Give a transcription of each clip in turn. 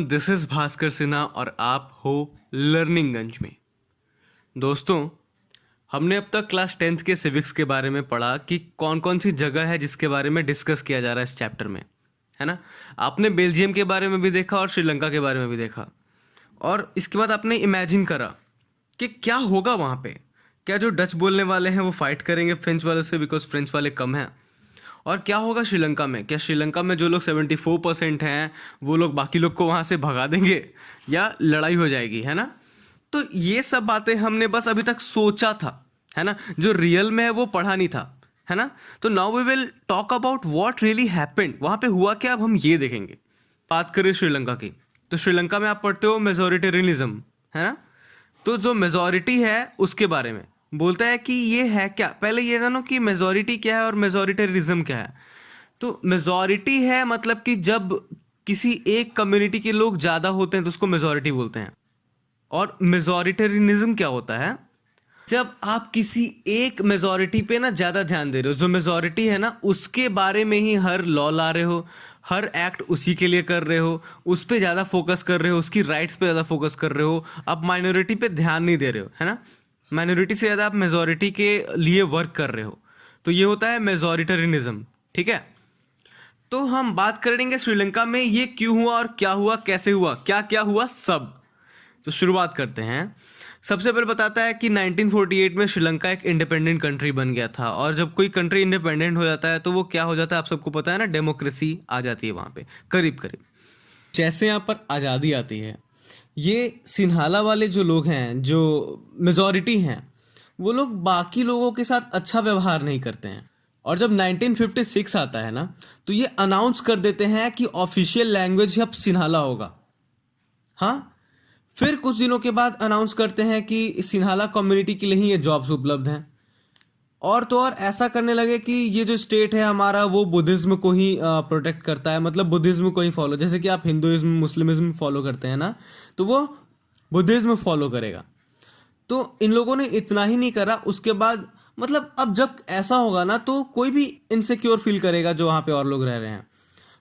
This is Bhaskar Sinha और आप हो लर्निंगगंज में। दोस्तों, हमने अब तक क्लास 10th के सिविक्स के बारे में पढ़ा कि कौन कौन सी जगह है जिसके बारे में डिस्कस किया जा रहा है इस चैप्टर में, है ना। आपने बेल्जियम के बारे में भी देखा और श्रीलंका के बारे में भी देखा, और इसके बाद आपने इमेजिन करा कि क्या होगा वहाँ पे। क्या जो डच बोलने वाले हैं वो फाइट करेंगे फ्रेंच वालों से बिकॉज फ्रेंच वाले कम हैं, और क्या होगा श्रीलंका में। क्या श्रीलंका में जो लोग 74% हैं वो लोग बाकी लोग को वहाँ से भगा देंगे या लड़ाई हो जाएगी, है ना। तो ये सब बातें हमने बस अभी तक सोचा था, है ना। जो रियल में है वो पढ़ा नहीं था, है ना। तो now we will talk about what really happened, वहाँ पे हुआ क्या, अब हम ये देखेंगे। बात करें श्रीलंका की, तो श्रीलंका में आप पढ़ते हो मेजोरिटेरियनिज्म, है ना। तो जो मेजॉरिटी है उसके बारे में बोलता है कि ये है क्या। पहले ये जानो कि मेजॉरिटी क्या है और मेजॉरिटेरिज्म क्या है। तो मेजॉरिटी है मतलब कि जब किसी एक कम्युनिटी के लोग ज़्यादा होते हैं तो उसको मेजॉरिटी बोलते हैं। और मेजॉरिटेरियनिज्म क्या होता है, जब आप किसी एक मेजॉरिटी पे ना ज़्यादा ध्यान दे रहे हो। जो मेजॉरिटी है ना उसके बारे में ही हर लॉ ला रहे हो, हर एक्ट उसी के लिए कर रहे हो, उस पर ज़्यादा फोकस कर रहे हो, उसकी राइट्स पे ज़्यादा फोकस कर रहे हो। आप माइनॉरिटी पे ध्यान नहीं दे रहे हो, है ना। माइनॉरिटी से ज़्यादा आप मेजॉरिटी के लिए वर्क कर रहे हो। तो ये होता है मेजॉरिटेरियनिज्म, ठीक है। तो हम बात करेंगे श्रीलंका में ये क्यों हुआ और क्या हुआ, कैसे हुआ, क्या क्या हुआ सब। तो शुरुआत करते हैं। सबसे पहले बताता है कि 1948 में श्रीलंका एक इंडिपेंडेंट कंट्री बन गया था। और जब कोई कंट्री इंडिपेंडेंट हो जाता है तो वो क्या हो जाता है, आप सबको पता है ना, डेमोक्रेसी आ जाती है वहाँ पे करीब करीब। जैसे यहाँ पर आज़ादी आती है, ये सिन्हाला वाले जो लोग हैं, जो मेजॉरिटी हैं, वो लोग बाकी लोगों के साथ अच्छा व्यवहार नहीं करते हैं। और जब 1956 आता है ना, तो ये अनाउंस कर देते हैं कि ऑफिशियल लैंग्वेज अब सिन्हाला होगा। हाँ, फिर कुछ दिनों के बाद अनाउंस करते हैं कि सिन्हाला कम्युनिटी के लिए ही ये जॉब्स उपलब्ध हैं। और तो और ऐसा करने लगे कि ये जो स्टेट है हमारा वो बुद्धिज्म को ही प्रोटेक्ट करता है, मतलब बुद्धिज्म को ही फॉलो। जैसे कि आप हिंदुइज्म मुस्लिमिज्म फॉलो करते हैं ना, तो वो बुद्धिज्म फॉलो करेगा। तो इन लोगों ने इतना ही नहीं करा, उसके बाद मतलब अब जब ऐसा होगा ना तो कोई भी इनसिक्योर फील करेगा जो वहाँ पे और लोग रह रहे हैं।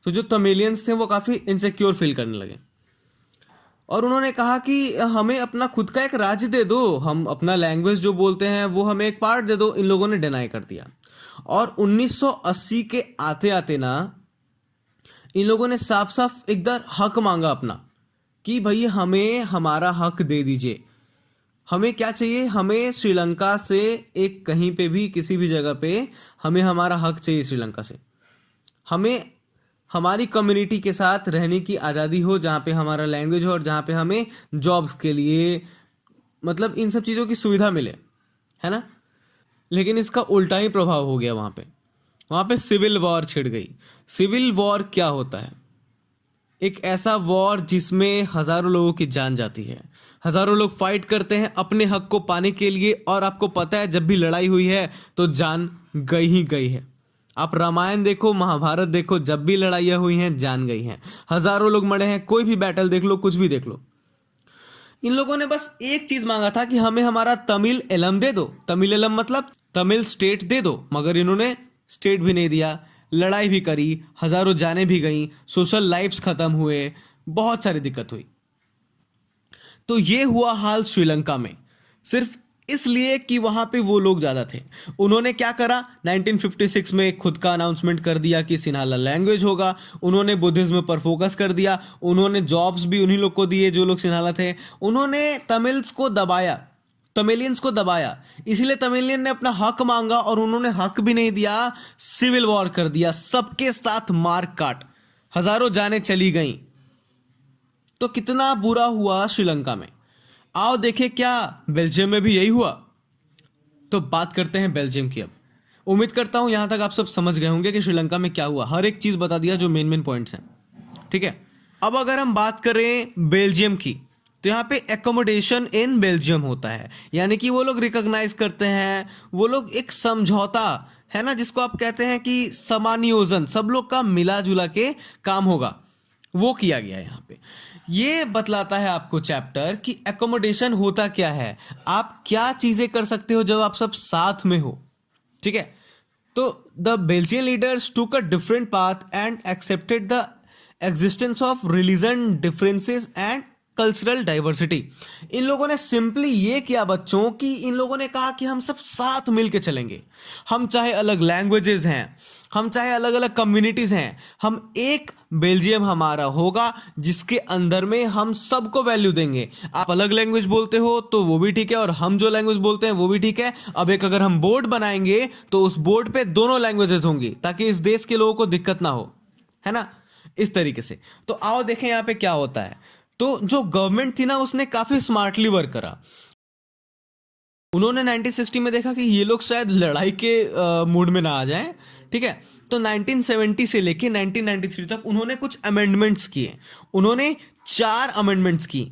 तो जो तमिलियंस थे वो काफ़ी इनसिक्योर फील करने लगे, और उन्होंने कहा कि हमें अपना खुद का एक राज्य दे दो, हम अपना लैंग्वेज जो बोलते हैं वो हमें एक पार्ट दे दो। इन लोगों ने डिनाई कर दिया। और 1980 के आते आते ना इन लोगों ने साफ साफ एकदम हक मांगा अपना, कि भाई हमें हमारा हक दे दीजिए। हमें क्या चाहिए, हमें श्रीलंका से एक कहीं पे भी किसी भी जगह पे हमें हमारा हक चाहिए श्रीलंका से। हमें हमारी कम्युनिटी के साथ रहने की आज़ादी हो, जहाँ पे हमारा लैंग्वेज हो और जहाँ पे हमें जॉब्स के लिए मतलब इन सब चीज़ों की सुविधा मिले, है ना। लेकिन इसका उल्टा ही प्रभाव हो गया वहाँ पे सिविल वॉर छिड़ गई। सिविल वॉर क्या होता है, एक ऐसा वॉर जिसमें हज़ारों लोगों की जान जाती है। हज़ारों लोग फाइट करते हैं अपने हक को पाने के लिए, और आपको पता है जब भी लड़ाई हुई है तो जान गई ही गई है। आप रामायण देखो, महाभारत देखो, जब भी लड़ाइयाँ हुई हैं जान गई हैं, हज़ारों लोग मरे हैं। कोई भी बैटल देख लो, कुछ भी देख लो। इन लोगों ने बस एक चीज़ मांगा था कि हमें हमारा तमिल एलम दे दो। तमिल एलम मतलब तमिल स्टेट दे दो, मगर इन्होंने स्टेट भी नहीं दिया। लड़ाई भी करी, हज़ारों जानें भी गईं, सोशल लाइफ्स ख़त्म हुए, बहुत सारी दिक्कत हुई। तो ये हुआ हाल श्रीलंका में, सिर्फ इसलिए कि वहाँ पे वो लोग ज़्यादा थे। उन्होंने क्या करा, 1956 में खुद का अनाउंसमेंट कर दिया कि सिन्हाला लैंग्वेज होगा। उन्होंने बुद्धिज्म पर फोकस कर दिया। उन्होंने जॉब्स भी उन्हीं लोग को दिए जो लोग सिन्हाला थे। उन्होंने तमिल्स को दबाया, तमिलियंस को दबाया। इसीलिए तमिलियन ने अपना हक मांगा और उन्होंने हक भी नहीं दिया, सिविल वॉर कर दिया, सबके साथ मार काट, हज़ारों जानें चली गईं। तो कितना बुरा हुआ श्रीलंका में। आओ देखें क्या बेल्जियम में भी यही हुआ। तो बात करते हैं बेल्जियम की। अब उम्मीद करता हूं यहां तक आप सब समझ गए होंगे कि श्रीलंका में क्या हुआ। हर एक चीज़ बता दिया जो मेन पॉइंट्स हैं, ठीक है। अब अगर हम बात करें बेल्जियम की, तो यहाँ पे एकोमोडेशन इन बेल्जियम होता है, यानी कि वो लोग रिकॉग्नाइज करते हैं, वो लोग एक समझौता, है ना, जिसको आप कहते हैं कि समानियोजन, सब लोग का मिला जुला के काम होगा, वो किया गया है यहाँ पे। ये बतलाता है आपको चैप्टर कि एकोमोडेशन होता क्या है, आप क्या चीज़ें कर सकते हो जब आप सब साथ में हो, ठीक है। तो the Belgian leaders took a different path and accepted the existence of religion differences and cultural diversity. इन लोगों ने सिंपली ये किया बच्चों कि इन लोगों ने कहा कि हम सब साथ मिलके चलेंगे, हम चाहे अलग लैंग्वेजेस हैं, हम चाहे अलग अलग कम्युनिटीज हैं, हम एक बेल्जियम हमारा होगा जिसके अंदर में हम सबको वैल्यू देंगे। आप अलग लैंग्वेज बोलते हो तो वो भी ठीक है, और हम जो लैंग्वेज बोलते हैं वो भी ठीक है। अब एक अगर हम बोर्ड बनाएंगे तो उस बोर्ड पे दोनों लैंग्वेजेस होंगी ताकि इस देश के लोगों को दिक्कत ना हो, है ना, इस तरीके से। तो आओ देखें यहाँ पे क्या होता है। तो जो गवर्नमेंट थी ना उसने काफी स्मार्टली वर्क करा। उन्होंने 1960 में देखा कि ये लोग शायद लड़ाई के मूड में ना आ जाएं, ठीक है। तो 1970 से लेके 1993 तक उन्होंने कुछ अमेंडमेंट्स किए। उन्होंने 4 अमेंडमेंट्स की,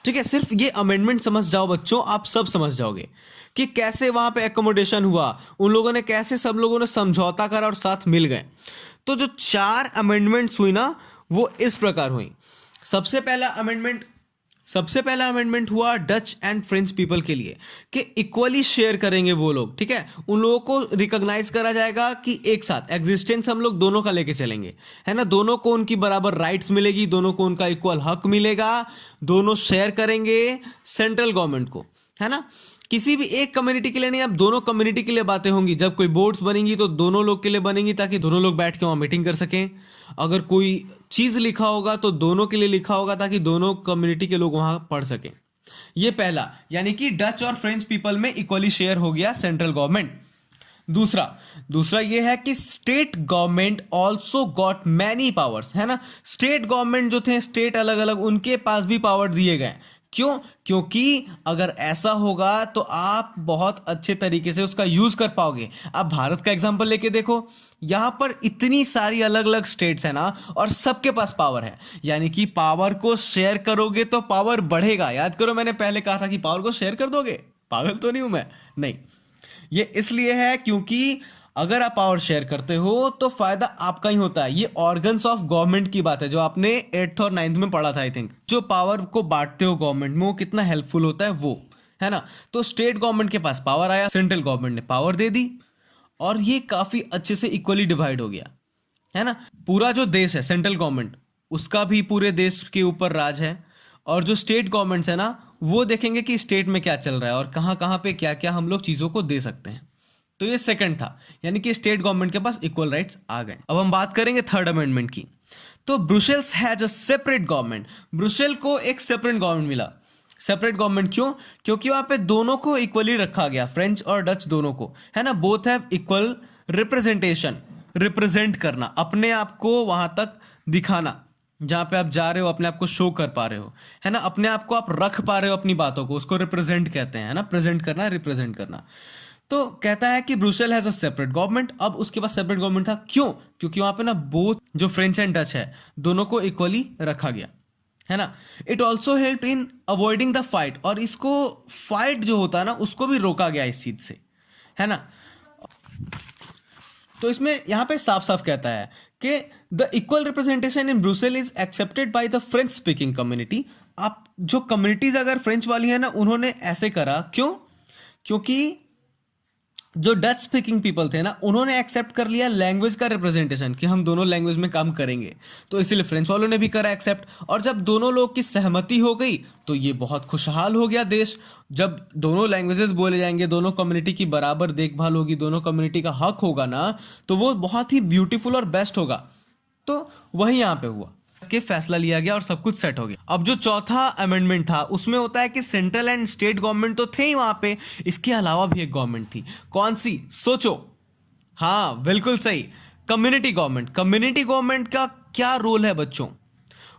ठीक है। सिर्फ ये अमेंडमेंट समझ जाओ बच्चों, आप सब समझ जाओगे कि कैसे वहां पे एकोमोडेशन हुआ, उन लोगों ने कैसे सब लोगों ने समझौता करा और साथ मिल गए। तो जो 4 अमेंडमेंट्स हुई ना वो इस प्रकार हुई। सबसे पहला अमेंडमेंट हुआ डच एंड फ्रेंच पीपल के लिए कि इक्वली शेयर करेंगे वो लोग, ठीक है। उन लोगों को रिकॉग्नाइज करा जाएगा कि एक साथ एग्जिस्टेंस हम लोग दोनों का लेके चलेंगे, है ना। दोनों को उनकी बराबर राइट्स मिलेगी, दोनों को उनका इक्वल हक मिलेगा, दोनों शेयर करेंगे सेंट्रल गवर्नमेंट को, है ना। किसी भी एक कम्युनिटी के लिए नहीं, अब दोनों कम्युनिटी के लिए बातें होंगी। जब कोई बोर्ड्स बनेंगी तो दोनों लोग के लिए बनेंगी ताकि दोनों लोग बैठ के वहाँ मीटिंग कर सकें। अगर कोई चीज़ लिखा होगा तो दोनों के लिए लिखा होगा ताकि दोनों कम्युनिटी के लोग वहाँ पढ़ सकें। ये पहला, यानी कि डच और फ्रेंच पीपल में इक्वली शेयर हो गया सेंट्रल गवर्नमेंट। दूसरा ये है कि state government also got many powers, है ना। स्टेट गवर्नमेंट जो थे, स्टेट अलग अलग, उनके पास भी पावर दिए गए। क्यों? क्योंकि अगर ऐसा होगा तो आप बहुत अच्छे तरीके से उसका यूज कर पाओगे। आप भारत का एग्जांपल लेके देखो, यहां पर इतनी सारी अलग अलग स्टेट्स है ना, और सबके पास पावर है, यानी कि पावर को शेयर करोगे तो पावर बढ़ेगा। याद करो मैंने पहले कहा था कि पावर को शेयर कर दोगे, पागल तो नहीं हूं मैं, नहीं। ये इसलिए है क्योंकि अगर आप पावर शेयर करते हो तो फायदा आपका ही होता है। ये ऑर्गन्स ऑफ गवर्नमेंट की बात है जो आपने 8th और 9th में पढ़ा था आई थिंक। जो पावर को बांटते हो गवर्नमेंट में वो कितना हेल्पफुल होता है वो, है ना। तो स्टेट गवर्नमेंट के पास पावर आया, सेंट्रल गवर्नमेंट ने पावर दे दी और ये काफी अच्छे से इक्वली डिवाइड हो गया, है ना। पूरा जो देश है सेंट्रल गवर्नमेंट, उसका भी पूरे देश के ऊपर राज है, और जो स्टेट गवर्नमेंट्स है ना वो देखेंगे कि स्टेट में क्या चल रहा है और कहाँ कहाँ पे क्या क्या हम लोग चीज़ों को दे सकते हैं। तो ये सेकंड था, यानी कि स्टेट गवर्नमेंट के पास इक्वल राइट्स आ गए। अब हम बात करेंगे थर्ड अमेंडमेंट की। तो Brussels has a separate government. Brussels को एक सेपरेट गवर्नमेंट मिला। सेपरेट गवर्नमेंट क्यों? क्योंकि वहां पे दोनों को इक्वली रखा गया, फ्रेंच और डच दोनों को, है ना। Both have equal representation, represent करना, अपने आप को वहां तक दिखाना, जहां पे आप जा रहे हो अपने आप को शो कर पा रहे हो, है ना। अपने आप को आप रख पा रहे हो अपनी बातों को, उसको रिप्रेजेंट कहते हैं, है ना। प्रेजेंट करना, रिप्रेजेंट करना। तो कहता है कि Brussels has a separate government. अब उसके पास सेपरेट गवर्नमेंट था, क्यों? क्योंकि वहां पे ना बोथ जो फ्रेंच एंड डच है दोनों को इक्वली रखा गया, है ना। It also help in avoiding the fight, और इसको फाइट जो होता है ना उसको भी रोका गया इस चीज से, है ना। तो इसमें यहां पे साफ साफ कहता है कि the equal representation in Brussels is accepted by the French speaking community. आप जो कम्युनिटीज अगर फ्रेंच वाली है ना उन्होंने ऐसे करा, क्यों? क्योंकि जो डच स्पीकिंग पीपल थे ना उन्होंने एक्सेप्ट कर लिया लैंग्वेज का रिप्रेजेंटेशन कि हम दोनों लैंग्वेज में काम करेंगे, तो इसीलिए फ्रेंच वालों ने भी करा एक्सेप्ट। और जब दोनों लोग की सहमति हो गई तो ये बहुत खुशहाल हो गया देश। जब दोनों लैंग्वेजेस बोले जाएंगे, दोनों कम्युनिटी की बराबर देखभाल होगी, दोनों कम्युनिटी का हक होगा ना, तो वो बहुत ही ब्यूटीफुल और बेस्ट होगा। तो वही यहाँ पे हुआ के फैसला लिया गया और सब कुछ सेट हो गया। अब जो चौथा अमेंडमेंट था उसमें होता है कि सेंट्रल एंड स्टेट गवर्नमेंट तो थे ही वहां पे, इसके अलावा भी एक गवर्नमेंट थी। कौन सी? सोचो। हाँ बिल्कुल सही, कम्युनिटी गवर्नमेंट। कम्युनिटी गवर्नमेंट का क्या रोल है बच्चों?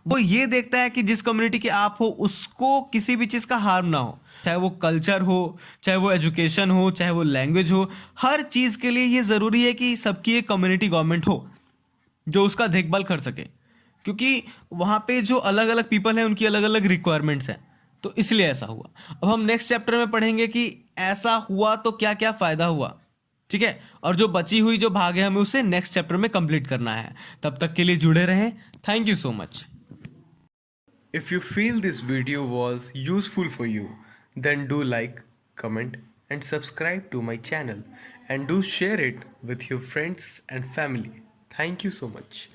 वो ये देखता है कि जिस कम्युनिटी के आप हो उसको किसी भी चीज का हार्म ना हो, चाहे वो कल्चर हो, चाहे वो एजुकेशन हो, चाहे वो लैंग्वेज हो, हर चीज के लिए ये जरूरी है कि सबकी एक कम्युनिटी गवर्नमेंट हो जो उसका देखभाल कर सके, क्योंकि वहां पे जो अलग अलग पीपल हैं उनकी अलग अलग रिक्वायरमेंट्स हैं, तो इसलिए ऐसा हुआ। अब हम नेक्स्ट चैप्टर में पढ़ेंगे कि ऐसा हुआ तो क्या क्या फायदा हुआ, ठीक है। और जो बची हुई जो भाग है हमें उसे नेक्स्ट चैप्टर में कंप्लीट करना है। तब तक के लिए जुड़े रहें। Thank you so much. If you feel this video was useful for you, then do like, comment and subscribe to my channel, and do share it with your friends and family. Thank you so much.